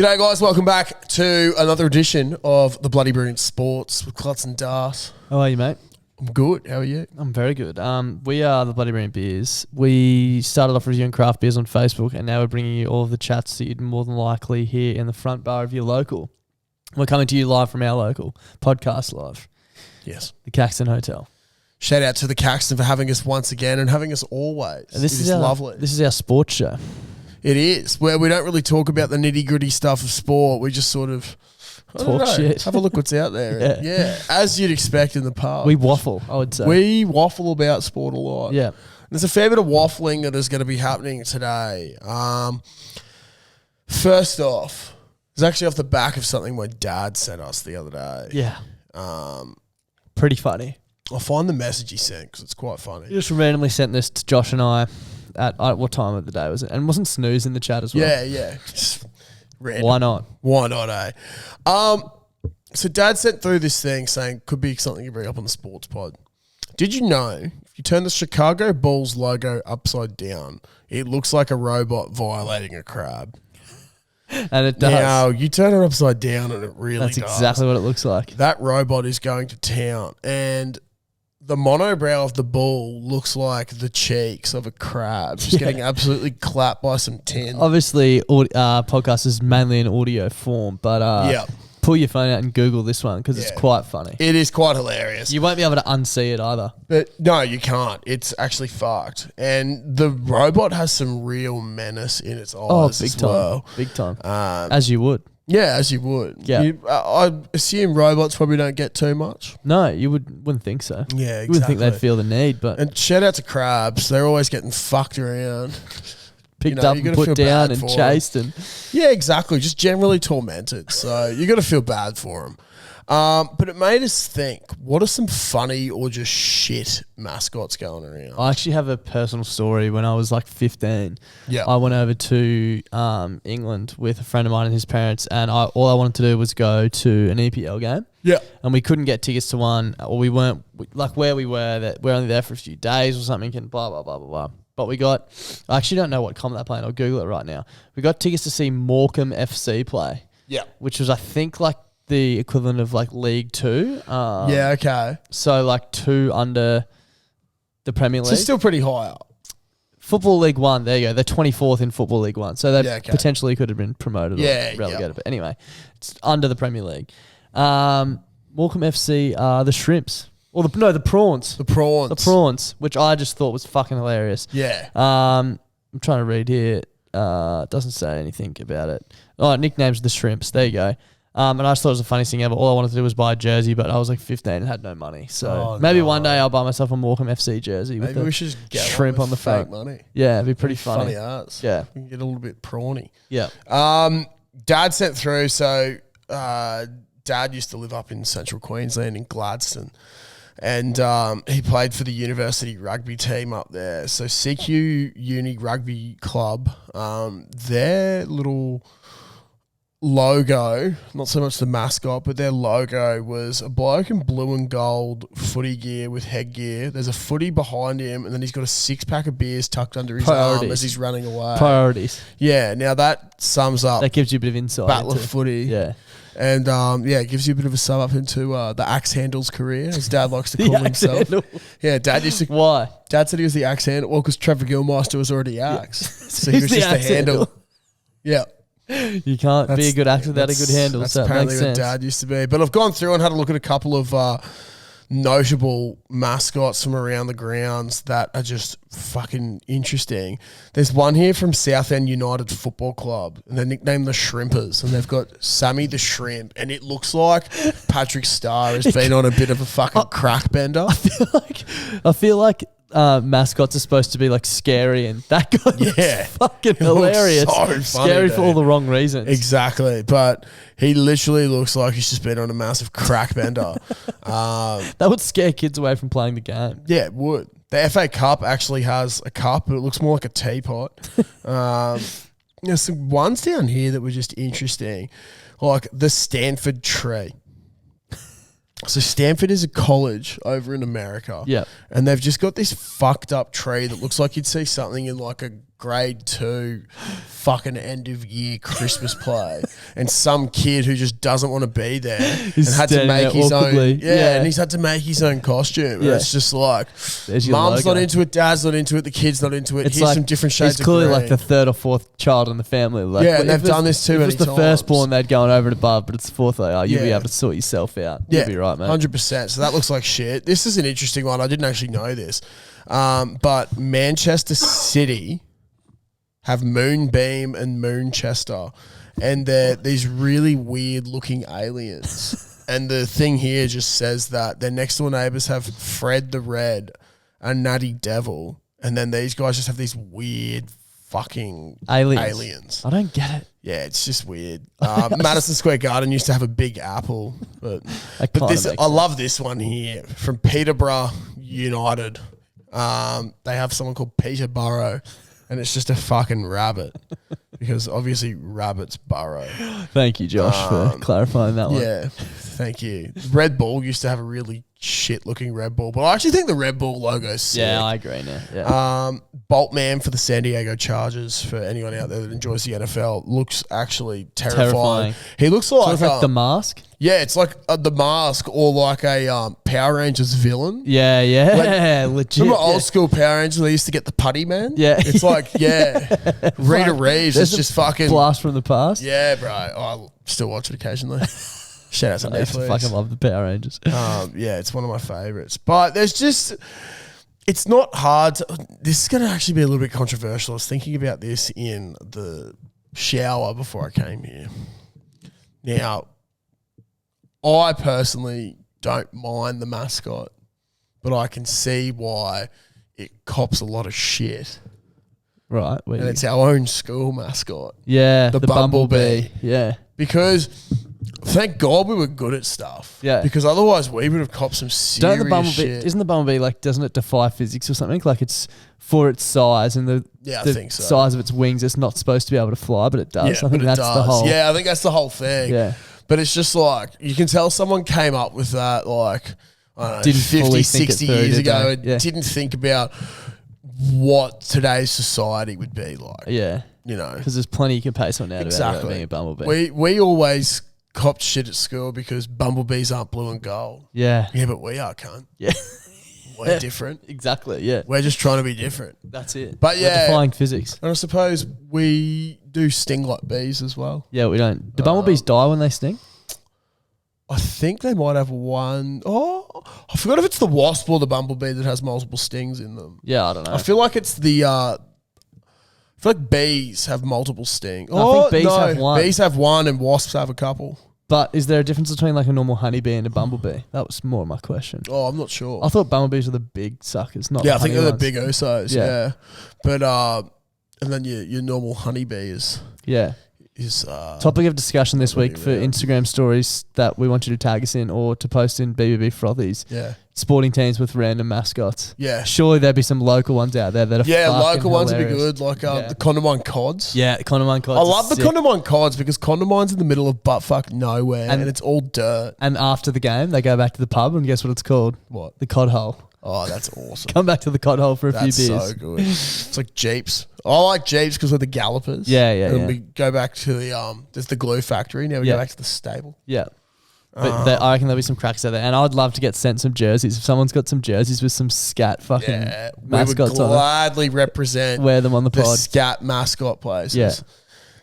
G'day guys, welcome back to another edition of the Bloody Brilliant Sports with Clutz and Dart. How are you, mate? I'm good, how are you? I'm very good. We are the Bloody Brilliant Beers. We started off reviewing craft beers on Facebook, and now we're bringing you all of the chats that you'd more than likely hear in the front bar of your local. We're coming to you live from our local, podcast live. Yes. The Caxton Hotel. Shout out to the Caxton for having us once again and having us always. This is lovely. This is our sports show. It is, where we don't really talk about the nitty-gritty stuff of sport. We just sort of talk shit. Have a look what's out there. Yeah, as you'd expect in the past. We waffle, I would say. We waffle about sport a lot. Yeah. There's a fair bit of waffling that is going to be happening today. First off, it's actually off the back of something my dad sent us the other day. Yeah. Pretty funny. I'll find the message he sent because it's quite funny. He just randomly sent this to Josh and I at what time of the day was it? And wasn't Snooze in the chat as well? Yeah. Just random. Why not, eh? So Dad sent through this thing saying could be something you bring up on the sports pod. Did you know if you turn the Chicago Bulls logo upside down, it looks like a robot violating a crab? And it does. Now, you turn it upside down and it really does. That's exactly what it looks like. That robot is going to town. And the monobrow of the bull looks like the cheeks of a crab. Just getting absolutely clapped by some tin. Obviously, podcast is mainly in audio form, but pull your phone out and Google this one because it's quite funny. It is quite hilarious. You won't be able to unsee it either. But no, you can't. It's actually fucked. And the robot has some real menace in its eyes as well. Big time. As you would. Yeah, as you would. Yeah. I assume robots probably don't get too much. No, you wouldn't think so. Yeah, exactly. You wouldn't think they'd feel the need, but... And shout out to crabs. They're always getting fucked around. Picked up and put down and chased. Yeah, exactly. Just generally tormented. So you got to feel bad for them. But it made us think, what are some funny or just shit mascots going around? I actually have a personal story. When I was like 15, I went over to England with a friend of mine and his parents, and all I wanted to do was go to an EPL game. Yeah. And we couldn't get tickets to one, or we weren't, like where we were, that we're only there for a few days or something, and blah, blah, blah, blah, blah. But we got, I actually don't know what comp they're playing. I'll Google it right now. We got tickets to see Morecambe FC play. Yeah. Which was, I think, like the equivalent of like League Two. Yeah, okay. So like 2 under the Premier League. So still pretty high up. Football League One, there you go. They're 24th in Football League One. So they potentially could have been promoted or relegated. But anyway, it's under the Premier League. Morecambe FC are the Shrimps. Or the prawns. The prawns, which I just thought was fucking hilarious. Yeah. I'm trying to read here. It doesn't say anything about it. Oh, nicknames the Shrimps. There you go. And I just thought it was the funniest thing ever. All I wanted to do was buy a jersey, but I was like 15 and had no money. So maybe one day I'll buy myself a Morecambe FC jersey with we should just get shrimp on the front. Money. Yeah, it'd be pretty funny. Funny arts. Yeah. We can get a little bit prawny. Yeah. Dad sent through, so Dad used to live up in central Queensland in Gladstone. And he played for the university rugby team up there. So CQ Uni Rugby Club, their little logo, not so much the mascot, but their logo was a bloke in blue and gold footy gear with headgear. There's a footy behind him, and then he's got a 6-pack of beers tucked under his arm as he's running away. Priorities. Yeah, now that sums up. That gives you a bit of insight. Battle of footy. Yeah. And, it gives you a bit of a sum up into the axe handle's career, as Dad likes to call himself. Handle. Yeah, Dad used to... Why? Dad said he was the axe handle. Well, because Trevor Gilmeister was already axe. So he was just the handle. Yeah. You can't be a good actor without a good handle. That's so apparently it makes what sense. Dad used to be. But I've gone through and had a look at a couple of notable mascots from around the grounds that are just fucking interesting. There's one here from Southend United Football Club, and they're nicknamed the Shrimpers, and they've got Sammy the Shrimp, and it looks like Patrick Starr has been on a bit of a fucking crack bender. I feel like mascots are supposed to be like scary, and that guy looks fucking hilarious. So funny, scary for all the wrong reasons. Exactly, but he literally looks like he's just been on a massive crack bender. That would scare kids away from playing the game. Yeah, it would. The FA Cup actually has a cup, but it looks more like a teapot. There's some ones down here that were just interesting, like the Stanford tree. So Stanford is a college over in America. Yeah. And they've just got this fucked up tree that looks like you'd see something in like a grade 2 fucking end of year Christmas play, and some kid who just doesn't want to be there and had to make his own. Yeah, and he's had to make his own costume. Yeah. And it's just like, mum's not into it, dad's not into it, the kid's not into it. Here's like, some different shades. It's clearly like the third or fourth child in the family. Like, yeah, and they've done this too many times. If it's the firstborn, they'd gone over and above, but it's the fourth. Like, you'll be able to sort yourself out. You'll be right, mate. 100%. So that looks like shit. This is an interesting one. I didn't actually know this, but Manchester City have Moonbeam and Moonchester, and they're these really weird looking aliens. And the thing here just says that their next door neighbours have Fred the Red, a Natty Devil, and then these guys just have these weird fucking aliens. I don't get it. Yeah, it's just weird. Madison Square Garden used to have a big apple, but this, I love this one here from Peterborough United. They have someone called Peterborough. And it's just a fucking rabbit, because obviously rabbits burrow. Thank you, Josh, for clarifying that one. Yeah, thank you. Red Bull used to have a really shit-looking Red Bull, but I actually think the Red Bull logo's sick. Yeah, I agree now. Yeah. Boltman for the San Diego Chargers, for anyone out there that enjoys the NFL, looks actually terrifying. He looks like, so like The Mask? Yeah, it's like The Mask, or like a Power Rangers villain. Yeah, like, legit. Remember old school Power Rangers, they used to get the putty man? Yeah. It's like, Rita Reeves is just fucking... blast from the past? Yeah, bro. I still watch it occasionally. Shout out to Netflix. I fucking love the Power Rangers. Yeah, it's one of my favourites. But there's just... It's not hard to... This is going to actually be a little bit controversial. I was thinking about this in the shower before I came here. Now, I personally don't mind the mascot, but I can see why it cops a lot of shit. Right. And it's our own school mascot. Yeah. The Bumblebee. Yeah. Because... Thank God we were good at stuff. Yeah. Because otherwise we would have copped some serious shit. Isn't the Bumblebee, like, doesn't it defy physics or something? Like, it's for its size and the I think so. Size of its wings, it's not supposed to be able to fly, but it does. Yeah, I think that's the whole... Yeah, I think that's the whole thing. Yeah. But it's just like, you can tell someone came up with that, like, I don't know, didn't 50, 60 years ago and yeah. didn't think about what today's society would be like. Yeah. You know? Because there's plenty you can pay someone out about being a Bumblebee. We always... copped shit at school because bumblebees aren't blue and gold. Yeah. Yeah, but we are, cunt. Yeah. We're different. Exactly, yeah. We're just trying to be different. That's it. But yeah. We're defying physics. And I suppose we do sting like bees as well. Yeah, we don't. Do bumblebees die when they sting? I think they might have one. Oh, I forgot if it's the wasp or the bumblebee that has multiple stings in them. Yeah, I don't know. I feel like it's the... I feel like bees have multiple stings. I think bees have one. Bees have one and wasps have a couple. But is there a difference between like a normal honeybee and a bumblebee? That was more my question. Oh, I'm not sure. I thought bumblebees were the big suckers, not I think they're ones. the big usos, yeah. But and then your normal honeybee is topic of discussion this week for Instagram stories that we want you to tag us in or to post in BBB Frothies. Yeah. Sporting teams with random mascots. Yeah. Surely there'd be some local ones out there that are local ones would be hilarious. good, like the Condamine Cods. Yeah, the Condamine Cods. I love the Condamine Cods because Condamine's in the middle of buttfuck nowhere and it's all dirt. And after the game, they go back to the pub and guess what it's called? What? The Cod Hole. Oh, that's awesome. Come back to the Cod Hole for a few beers. That's so good. It's like Jeeps. I like Jeeps because we're the gallopers. Yeah. And then we go back to the there's the glue factory. Now we go back to the stable. Yeah. But I reckon there'll be some cracks out there. And I'd love to get sent some jerseys. If someone's got some jerseys with some scat fucking mascots we would gladly represent wear them on the pod. The scat mascot places. Yeah.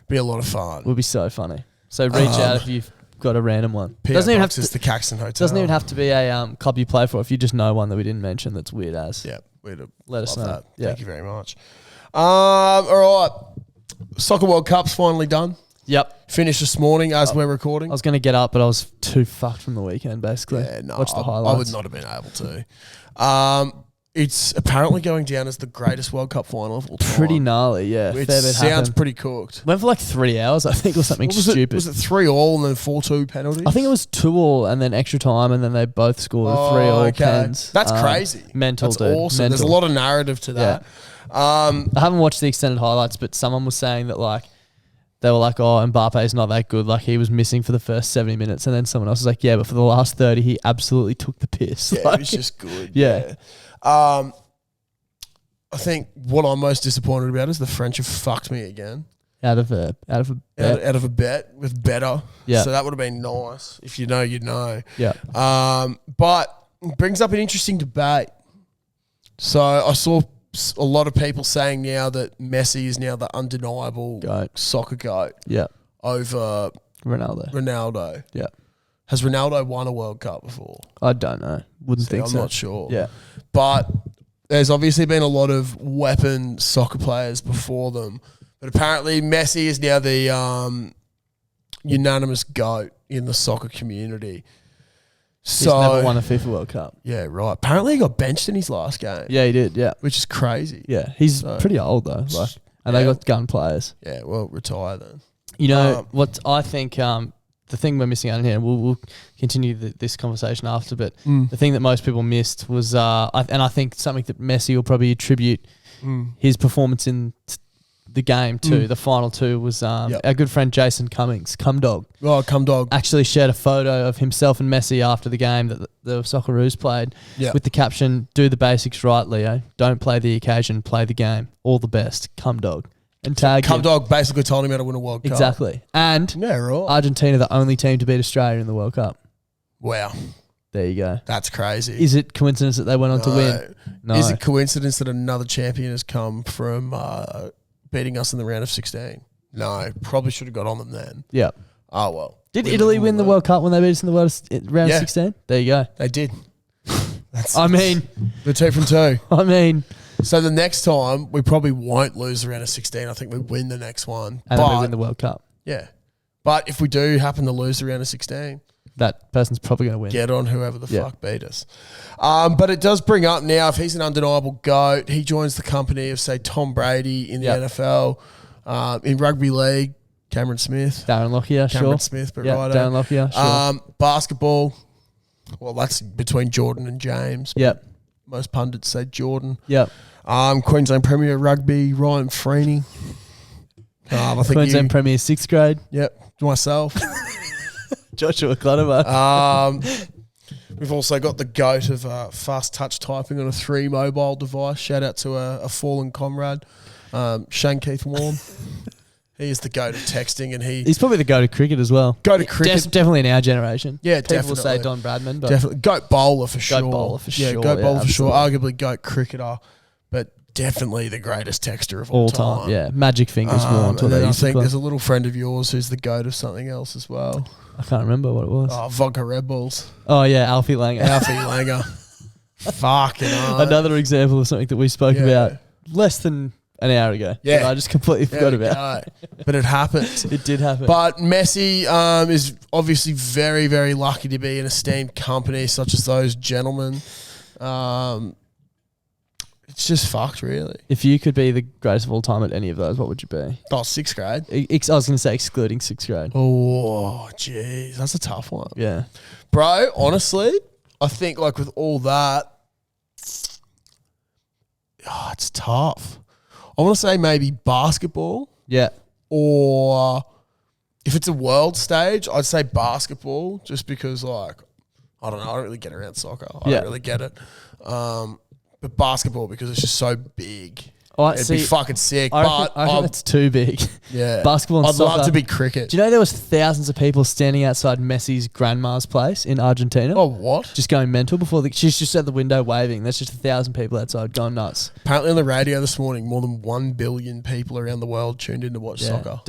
Be a lot of fun. Would be so funny. So reach out if you've got a random one. Doesn't even have to the Caxton Hotel. Doesn't even have to be a club you play for. If you just know one that we didn't mention that's weird as. Yeah. We'd let us know. That. Yeah. Thank you very much. All right. Soccer World Cup's finally done. Yep. Finished this morning as we're recording. I was going to get up, but I was too fucked from the weekend, basically. Yeah, no. Watch the highlights. I would not have been able to. It's apparently going down as the greatest World Cup final of all time. Pretty gnarly, yeah. It sounds pretty cooked. Went for like 3 hours, I think, or something stupid. Was it 3-3 and then 4-2 penalties? I think it was 2-2 and then extra time, and then they both scored 3-3 pens. That's crazy. Mental, That's dude. awesome. Mental. There's a lot of narrative to that. I haven't watched the extended highlights, but someone was saying that like they were like, oh, Mbappe's not that good. Like he was missing for the first 70 minutes, and then someone else was like, yeah, but for the last 30, he absolutely took the piss. Yeah, like, it was just good. Yeah. I think what I'm most disappointed about is the French have fucked me again. Out of a bet. Out of a bet with better. Yeah. So that would have been nice. If you know, you know. Yeah. But it brings up an interesting debate. So I saw a lot of people saying now that Messi is now the undeniable soccer goat. Yeah. Over Ronaldo. Yeah. Has Ronaldo won a World Cup before? I don't know. Wouldn't think so. I'm not sure. Yeah. But there's obviously been a lot of weapon soccer players before them. But apparently Messi is now the unanimous GOAT in the soccer community. So, he's never won a FIFA World Cup. Yeah, right. Apparently he got benched in his last game. Yeah, he did, yeah. Which is crazy. Yeah, he's pretty old though. And they got gun players. Yeah, well, retire then. You know, what I think the thing we're missing out on here, and we'll continue this conversation after, but the thing that most people missed was, I think something that Messi will probably attribute his performance in the game to, the final two, was our good friend Jason Cummings, Cumdog. Oh, Cumdog. Actually shared a photo of himself and Messi after the game that the Socceroos played with the caption, "Do the basics right, Leo. Don't play the occasion, play the game. All the best, Cumdog." And tag him. Cumdog basically told him how to win a World Cup. Exactly. And Argentina, the only team to beat Australia in the World Cup. Wow. There you go. That's crazy. Is it coincidence that they went on to win? No. Is it coincidence that another champion has come from beating us in the round of 16? No. Probably should have got on them then. Yeah. Oh, well. Did Italy win the World Cup when they beat us in the round of 16? There you go. They did. The 2 from 2. I mean... So the next time, we probably won't lose the round of 16. I think we win the next one. And then we win the World Cup. Yeah. But if we do happen to lose the round of 16... that person's probably going to win. Get on whoever the fuck beat us. But it does bring up now, if he's an undeniable GOAT, he joins the company of, say, Tom Brady in the NFL. In rugby league, Cameron Smith. Darren Lockyer, Cameron Smith, but right. Darren Lockyer, sure. Basketball, well, that's between Jordan and James. Yep. Most pundits say Jordan. Yep. Queensland Premier Rugby, Ryan Freeney. I think Queensland Premier 6th grade. Yep. Myself. Joshua Clutterbuck. We've also got the GOAT of fast touch typing on a 3 mobile device. Shout out to a fallen comrade, Shane Keith Warm. He is the GOAT of texting, and he's probably the GOAT of cricket as well. GOAT of cricket. Definitely in our generation. Yeah, People definitely. will say Don Bradman. But definitely. GOAT bowler for sure. GOAT bowler for sure. Yeah, GOAT bowler for sure. Arguably GOAT cricketer, but definitely the greatest texter of all time. Yeah, magic fingers worn. And then I think there's a little friend of yours who's the GOAT of something else as well. I can't remember what it was. Oh, vodka Red Bulls. Oh, yeah, Alfie Langer. Alfie Langer. Fucking hell. Another example of something that we spoke about less than an hour ago. Yeah. I just completely forgot about it. But it happened. It did happen. But Messi is obviously very, very lucky to be in esteemed company such as those gentlemen. It's just fucked, really. If you could be the greatest of all time at any of those, what would you be? Oh, 6th grade. I was going to say excluding 6th grade. Oh, jeez. That's a tough one. Yeah. Bro, honestly, I think like with all that, it's tough. I want to say maybe basketball. Yeah. Or if it's a world stage, I'd say basketball just because like, I don't know, I don't really get around soccer. I don't really get it. But basketball because it's just so big. It'd be fucking sick. I reckon it's too big. Yeah. Basketball and soccer. I'd love to be cricket. Do you know there was thousands of people standing outside Messi's grandma's place in Argentina? Oh, what? Just going mental before she's just at the window waving. There's just 1,000 people outside going nuts. Apparently on the radio this morning, more than 1 billion people around the world tuned in to watch soccer.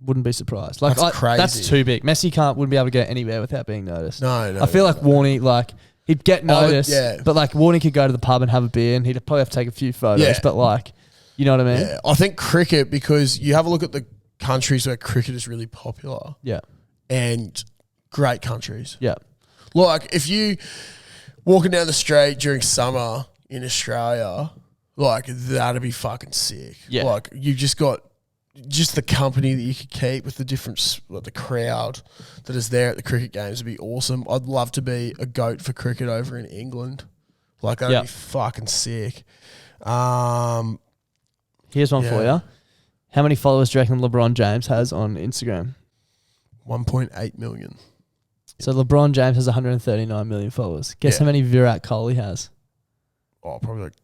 Wouldn't be surprised. Like that's crazy. That's too big. Messi wouldn't be able to go anywhere without being noticed. No. I feel like Warney, he'd get noticed, but like Warney could go to the pub and have a beer and he'd probably have to take a few photos, but like, you know what I mean? Yeah, I think cricket, because you have a look at the countries where cricket is really popular. Yeah. And great countries. Yeah. Like, if you walking down the street during summer in Australia, like, that'd be fucking sick. Yeah. Like, you've just got just the company that you could keep with the different, the crowd that is there at the cricket games would be awesome. I'd love to be a GOAT for cricket over in England. Like, that'd be fucking sick. Here's one for you. How many followers do you reckon LeBron James has on Instagram? 1.8 million. So LeBron James has 139 million followers. Guess how many Virat Kohli has? Oh, probably like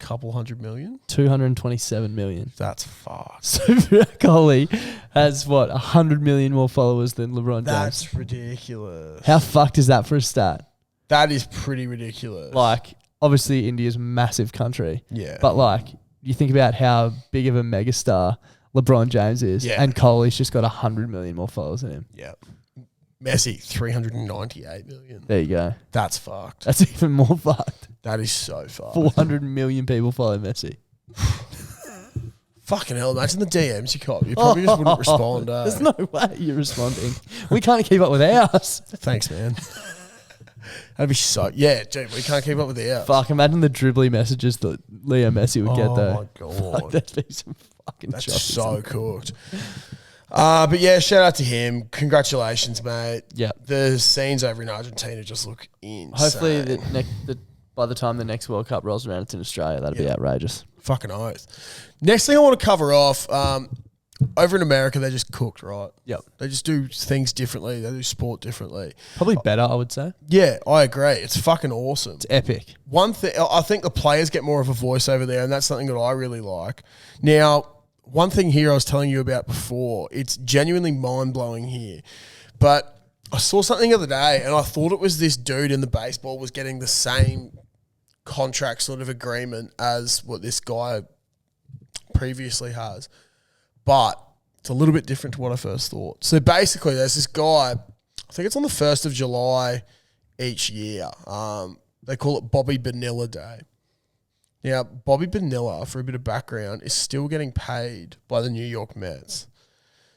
couple $100 million. 227 million. That's fucked. So Kohli has what, 100 million more followers than LeBron James. That's ridiculous. How fucked is that for a stat? That is pretty ridiculous. Like, obviously India's a massive country. Yeah. But like, you think about how big of a megastar LeBron James is, and Kohli's just got 100 million more followers than him. Yeah. Messi, 398 million. There you go. That's fucked. That's even more fucked. That is so fucked. 400 million people follow Messi. Fucking hell, imagine the DMs you caught. You probably just wouldn't respond. There's no way you're responding. We can't keep up with ours. Thanks, man. That'd be so... Yeah, dude, we can't keep up with ours. Fuck, imagine the dribbly messages that Leo Messi would get, though. Oh, my God. Fuck, that'd be some fucking That's so cooked. But yeah, shout out to him. Congratulations, mate. Yeah. The scenes over in Argentina just look insane. Hopefully, by the time the next World Cup rolls around, it's in Australia. That'd be outrageous. Fucking oath. Next thing I want to cover off, over in America, they're just cooked, right? Yep. They just do things differently. They do sport differently. Probably better, I would say. Yeah, I agree. It's fucking awesome. It's epic. One thing, I think the players get more of a voice over there, and that's something that I really like. Now, one thing here I was telling you about before, it's genuinely mind-blowing here, but I saw something the other day, and I thought it was this dude in the baseball was getting the same contract sort of agreement as what this guy previously has. But it's a little bit different to what I first thought. So basically, there's this guy, I think it's on the 1st of July each year. They call it Bobby Bonilla Day. Now, Bobby Bonilla, for a bit of background, is still getting paid by the New York Mets.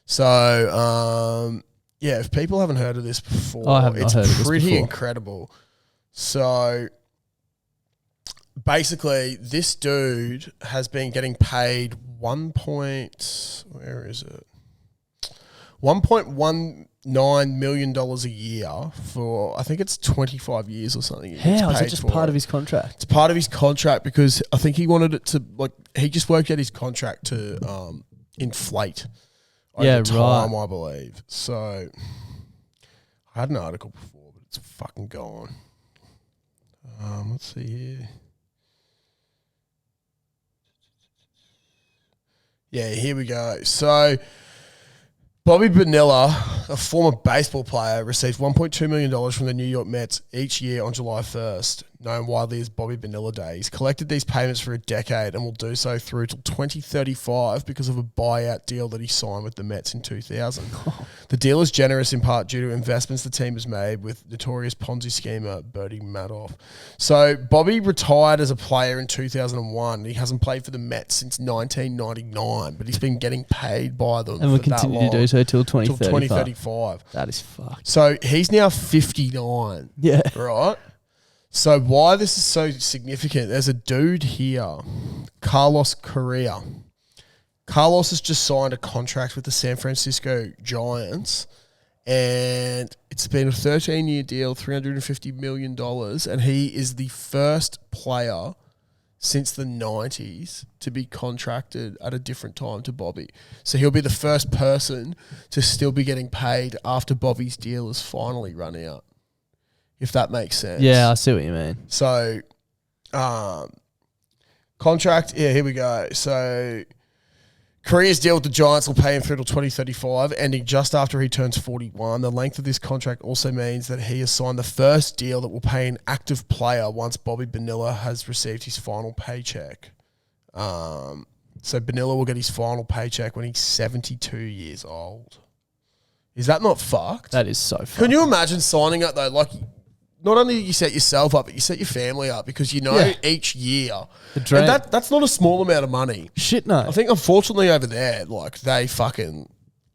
So, yeah, if people haven't heard of this before, it's pretty incredible. So, basically, this dude has been getting paid $1.19 million a year for, I think it's 25 years or something. How? Is it just part of his contract? It's part of his contract because I think he wanted it to, like, he just worked out his contract to inflate over time, I believe. So, I had an article before, but it's fucking gone. Let's see here. Yeah, here we go. So, Bobby Bonilla, a former baseball player, receives $1.2 million from the New York Mets each year on July 1st, known widely as Bobby Bonilla Day. He's collected these payments for a decade and will do so through till 2035 because of a buyout deal that he signed with the Mets in 2000. The deal is generous in part due to investments the team has made with notorious Ponzi schemer Bertie Madoff. So Bobby retired as a player in 2001. He hasn't played for the Mets since 1999, but he's been getting paid by them and will continue to do so till 2035. That is fucked. So he's now 59. Yeah. Right? So why this is so significant, there's a dude here, Carlos Correa. Carlos has just signed a contract with the San Francisco Giants, and it's been a 13-year deal, $350 million, and he is the first player since the 90s to be contracted at a different time to Bobby. So he'll be the first person to still be getting paid after Bobby's deal is finally run out, if that makes sense. Yeah, I see what you mean. So, contract, yeah, here we go. So, Correa's deal with the Giants will pay him through till 2035, ending just after he turns 41. The length of this contract also means that he has signed the first deal that will pay an active player once Bobby Bonilla has received his final paycheck. So, Bonilla will get his final paycheck when he's 72 years old. Is that not fucked? That is so fucked. Can you imagine signing up, though, like... Not only do you set yourself up, but you set your family up because you know each year. And that's not a small amount of money. Shit, no. I think, unfortunately, over there, like, a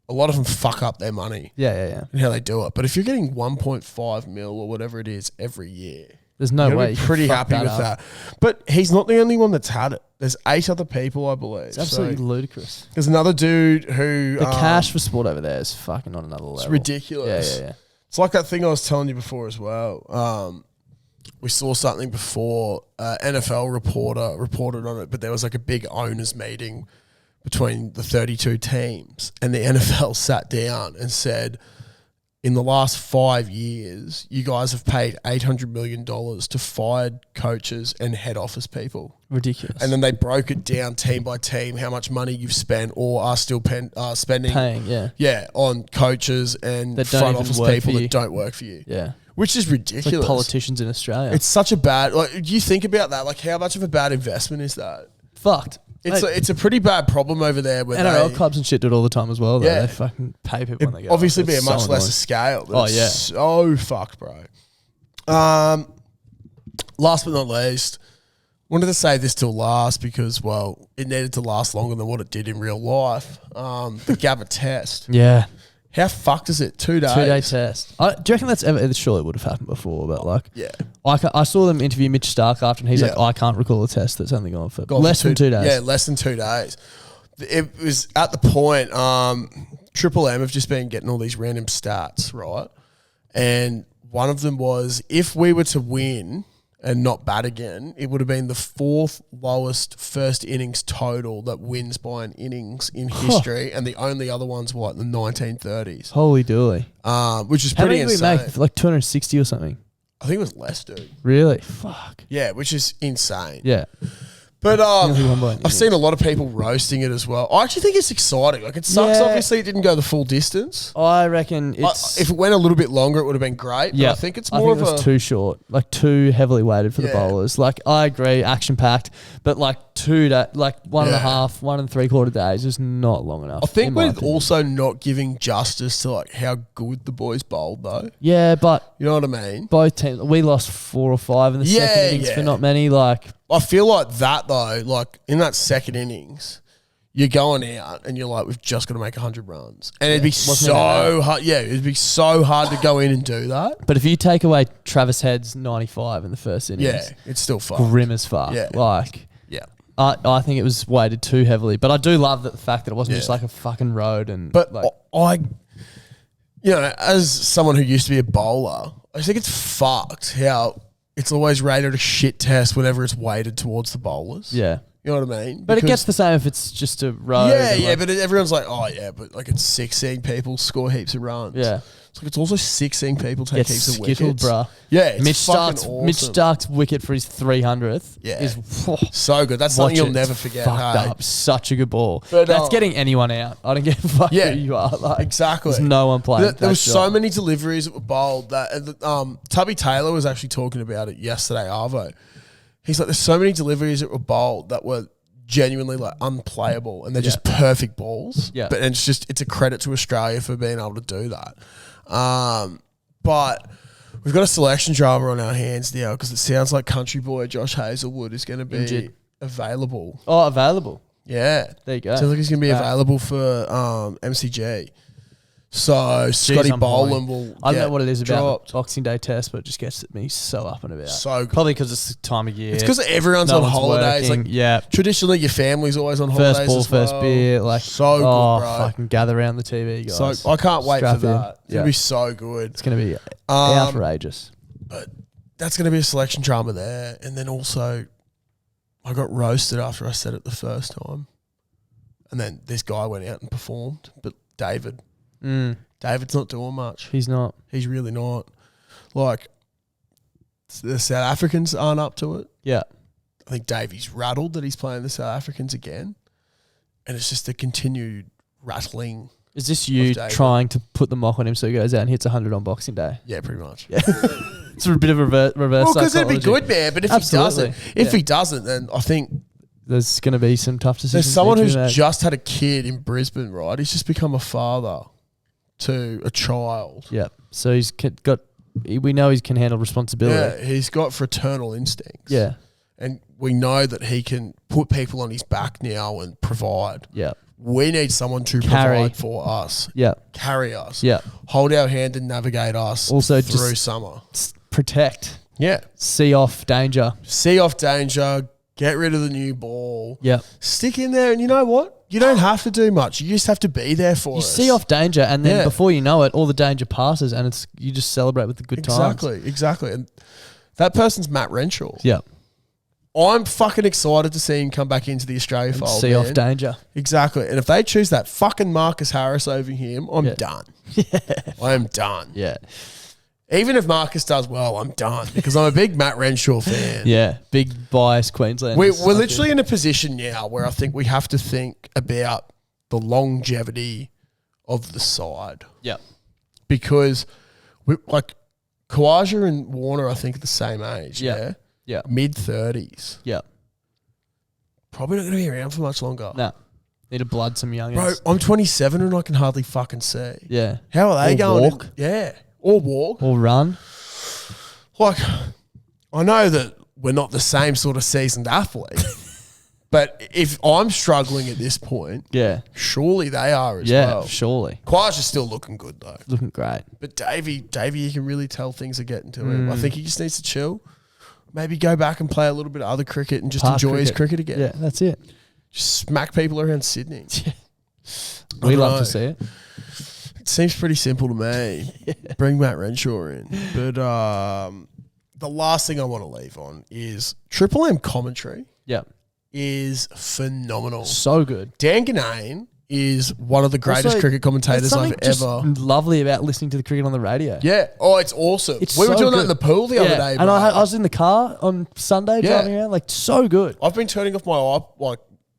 lot of them fuck up their money. Yeah. And how they do it. But if you're getting 1.5 mil or whatever it is every year, there's no way. You're pretty happy with that. But he's not the only one that's had it. There's 8 other people, I believe. It's absolutely ludicrous. There's another dude who... The cash for sport over there is fucking on another level. It's ridiculous. Yeah. It's like that thing I was telling you before as well. We saw something before. NFL reporter reported on it, but there was like a big owners meeting between the 32 teams, and the NFL sat down and said, in the last 5 years, you guys have paid $800 million to fired coaches and head office people. Ridiculous. And then they broke it down team by team, how much money you've spent or are still spending. Paying, Yeah, on coaches and That don't front even office work people for that you. don't work for you. Yeah. Which is ridiculous. It's like politicians in Australia. It's such a bad, like, do you think about that? Like, how much of a bad investment is that? fucked. It's a pretty bad problem over there. Where NRL clubs and shit do it all the time as well. Though. Yeah. They fucking pay people when they go. Obviously, be a It's much so lesser annoying. scale. But Oh, it's yeah. so fucked, bro. Last but not least, wanted to save this till last because, well, it needed to last longer than what it did in real life. The GABA test. Yeah. How fucked is it? 2 days. 2-day test. Do you reckon that's ever? Surely it would have happened before, but like, Yeah. I saw them interview Mitch Stark after, and he's Yeah. like, I can't recall a test that's only gone for Gone less for than 2 days. Yeah, less than 2 days. It was at the point, Triple M have just been getting all these random stats, right? And one of them was, if we were to win and not bat again, it would have been the 4th lowest first innings total that wins by an innings in history, and the only other ones were like the 1930s, Holy dooly. which is How pretty many did we insane. make? Like 260 or something. I think it was less, dude. Really? Fuck. Yeah, which is insane. Yeah. But Nearly won by an I've seen a lot of people roasting it as well. I actually think it's exciting. Like, it sucks, Yeah. obviously, it didn't go the full distance. I reckon it's. If it went a little bit longer, it would have been great. Yeah, But I think it's more it of was a... too short, like too heavily weighted for the Yeah. bowlers. Like I agree, action packed, but like 1.5, 1 3/4 days is not long enough. I think in my we're opinion. also not giving justice to like how good the boys bowled, though. Yeah, but You know what I mean? both teams, we lost 4 or 5 in the Yeah, second innings yeah. for not many. Like I feel like that, though, like in that second innings, you're going out and you're like, we've just got to make 100 runs. And it'd be Wasn't it so hard. Yeah, it'd be so hard to go in and do that. but if you take away Travis Head's 95 in the first innings, Yeah, it's still fun. grim as fuck. Yeah. Like Yeah. I think it was weighted too heavily, but I do love the fact that it wasn't Yeah. just like a fucking road and But like, you know, as someone who used to be a bowler, I think it's fucked how it's always rated a shit test whenever it's weighted towards the bowlers. yeah. You know what I mean? But it Because- gets the same if it's just a road. Yeah, and yeah, like- but everyone's like, oh, yeah, but like it's 16 people score heaps of runs. Yeah. It's like it's also 16 people take Get heaps of skittled, wickets. bruh. Yeah, it's Mitch fucking Stark's awesome. Mitch Stark's wicket for his 300th Yeah. is So good. That's something watch you'll it, never it's forget. Fucked Hey? up, such a good ball. But, That's getting anyone out. I don't give a fuck Yeah, who you are. Like Exactly. there's no one playing. There was so many deliveries that were bowled that Tubby Taylor was actually talking about it yesterday, Arvo. He's like, there's so many deliveries that were bowled that were genuinely like unplayable and they're just perfect balls. Yeah. But it's a credit to Australia for being able to do that. But we've got a selection drama on our hands now because it sounds like country boy Josh Hazelwood is going to be Injured. available. Oh, available. Yeah. There you go. Sounds like he's going to be Back. available for MCG. So Scotty I'm Boland boring. will I don't get know what it is about dropped. the Boxing Day test, but it just gets me so up and about. So good. Probably because it's the time of year. It's because everyone's no on one's holidays. working. Like yeah. traditionally, your family's always on First holidays. ball, as well. first beer. Like so good, oh, bro. fucking gather around the TV, guys. So I can't wait for Strap in. that. It's Yeah. gonna be so good. It's going to be Um, outrageous. But that's gonna be a selection drama there, and then also, I got roasted after I said it the first time, and then this guy went out and performed. But David's not doing much. He's not. He's really not. Like, the South Africans aren't up to it. Yeah. I think Davey's rattled that he's playing the South Africans again. And it's just a continued rattling. Is this you David. trying to put the mock on him so he goes out and hits 100 on Boxing Day? Yeah, pretty much. Yeah. It's a bit of reverse Well, because it'd be psychology. good, man. But if Absolutely. he doesn't, then I think There's going to be some tough decisions. there's someone need to who's be made. just had a kid in Brisbane, right? He's just become a father to a child. Yeah. So he's got. We know he can handle responsibility. Yeah, he's got fraternal instincts. Yeah. And we know that he can put people on his back now and provide. Yeah. We need someone to Carry. provide for us. Yeah. Carry us. Yeah. Hold our hand and navigate us Also through just- summer. Protect. Yeah. See off danger. See off danger. Get rid of the new ball. Yeah. Stick in there. And you know what? You don't have to do much. You just have to be there for You us. see off danger, and then Yeah. before you know it, all the danger passes, and it's you just celebrate with the good times. Exactly. And that person's Matt Renshaw. Yeah. I'm fucking excited to see him come back into the Australia fold. See off danger. Exactly. And if they choose that fucking Marcus Harris over him, I'm done. Yeah. I am done. Yeah. Even if Marcus does well, I'm done because I'm a big Matt Renshaw fan. Yeah. Big bias Queensland. We're literally in a position now where I think we have to think about the longevity of the side. Yeah. Because Kawaja and Warner, I think, are the same age. Yeah. Yeah. Mid-30s. Yeah. Probably not going to be around for much longer. No. Need to blood some youngins. Bro, I'm 27 and I can hardly fucking see. Yeah. How are they Or going? walk. Yeah. Or walk. Or run. Like, I know that we're not the same sort of seasoned athlete, but if I'm struggling at this point, surely they are as well. Yeah, surely. Kwaja's still looking good though. Looking great. But Davey, you can really tell things are getting to him. I think he just needs to chill. Maybe go back and play a little bit of other cricket and just enjoy his cricket again. Yeah, that's it. Just smack people around Sydney. We love to see it. It seems pretty simple to me. Bring Matt Renshaw in. But the last thing I want to leave on is Triple M commentary. Yeah. Is phenomenal. So good. Dan Ganane is one of the greatest Also, cricket commentators I've just ever. Lovely about listening to the cricket on the radio. Yeah. Oh, it's awesome. It's we were so doing that good. in the pool the other day. And I was in the car on Sunday driving around. Like, so good. I've been turning off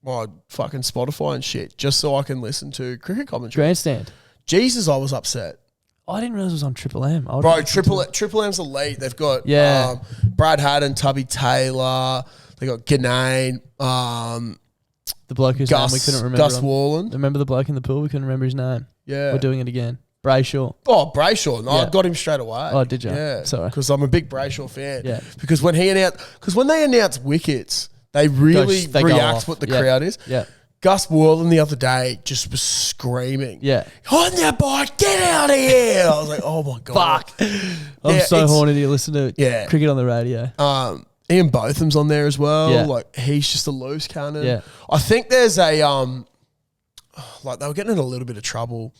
my fucking Spotify and shit just so I can listen to cricket commentary. Grandstand. Jesus, I was upset. I didn't realize it was on Triple M. Bro, Triple M's elite. They've got Brad Haddon, Tubby Taylor. They got Ganane. The bloke whose name we couldn't remember. Gus Warland. Remember the bloke in the pool? We couldn't remember his name. Yeah. We're doing it again. Brayshaw. Oh, Brayshaw. No, I got him straight away. Oh, did you? Yeah. Sorry. Because I'm a big Brayshaw fan. Yeah. Because when they announce wickets, they really They go react off. what the crowd is. Yeah. Gus Warland the other day just was screaming. Yeah. On your bike, get out of here. I was like, oh my God. Fuck. I'm so horny to listen to cricket on the radio. Ian Botham's on there as well. Yeah. Like, he's just a loose cannon. Yeah. I think there's a like they were getting in a little bit of trouble.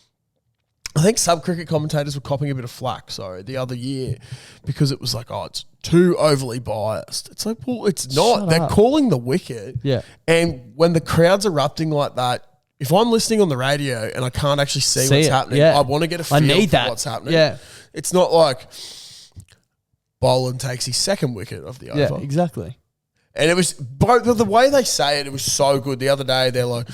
I think sub cricket commentators were copping a bit of flack, the other year, because it was like, oh, it's too overly biased. It's like, well, it's not. Shut They're up. calling the wicket. Yeah. And when the crowd's erupting like that, if I'm listening on the radio and I can't actually see what's happening, I want to get a feel for what's happening. Yeah. It's not like Boland takes his second wicket of the over. Yeah, exactly. And it was, the way they say it, it was so good. The other day, they're like,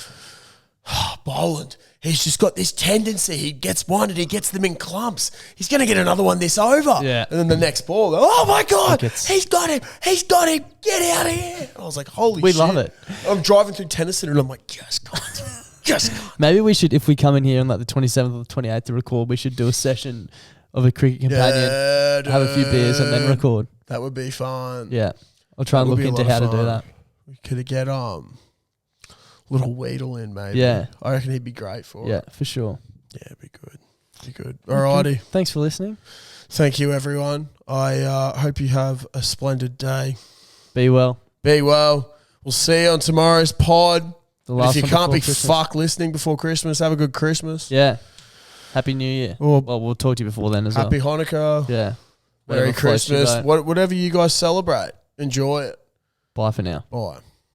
oh, Boland, he's just got this tendency. He gets one and he gets them in clumps. He's going to get another one this over. Yeah. And then the next ball, oh my God, he's got him. He's got him. Get out of here. I was like, holy shit. We love it. I'm driving through Tennyson and I'm like, just God. Just God. Maybe we should, if we come in here on like the 27th or the 28th to record, we should do a session of a cricket companion, have a few beers and then record. That would be fun. Yeah. I'll try and look into how to do that. We could get little Weedle in maybe. Yeah. I reckon he'd be great for it. Yeah, for sure. Yeah, it'd be good. Be good. Alrighty. Thanks for listening. Thank you, everyone. I hope you have a splendid day. Be well. Be well. We'll see you on tomorrow's pod. If you can't be fuck listening before Christmas, have a good Christmas. Yeah. Happy New Year. Well, we'll talk to you before then as well. Happy Hanukkah. Yeah. Merry Christmas. Whatever you guys celebrate, enjoy it. Bye for now. Bye.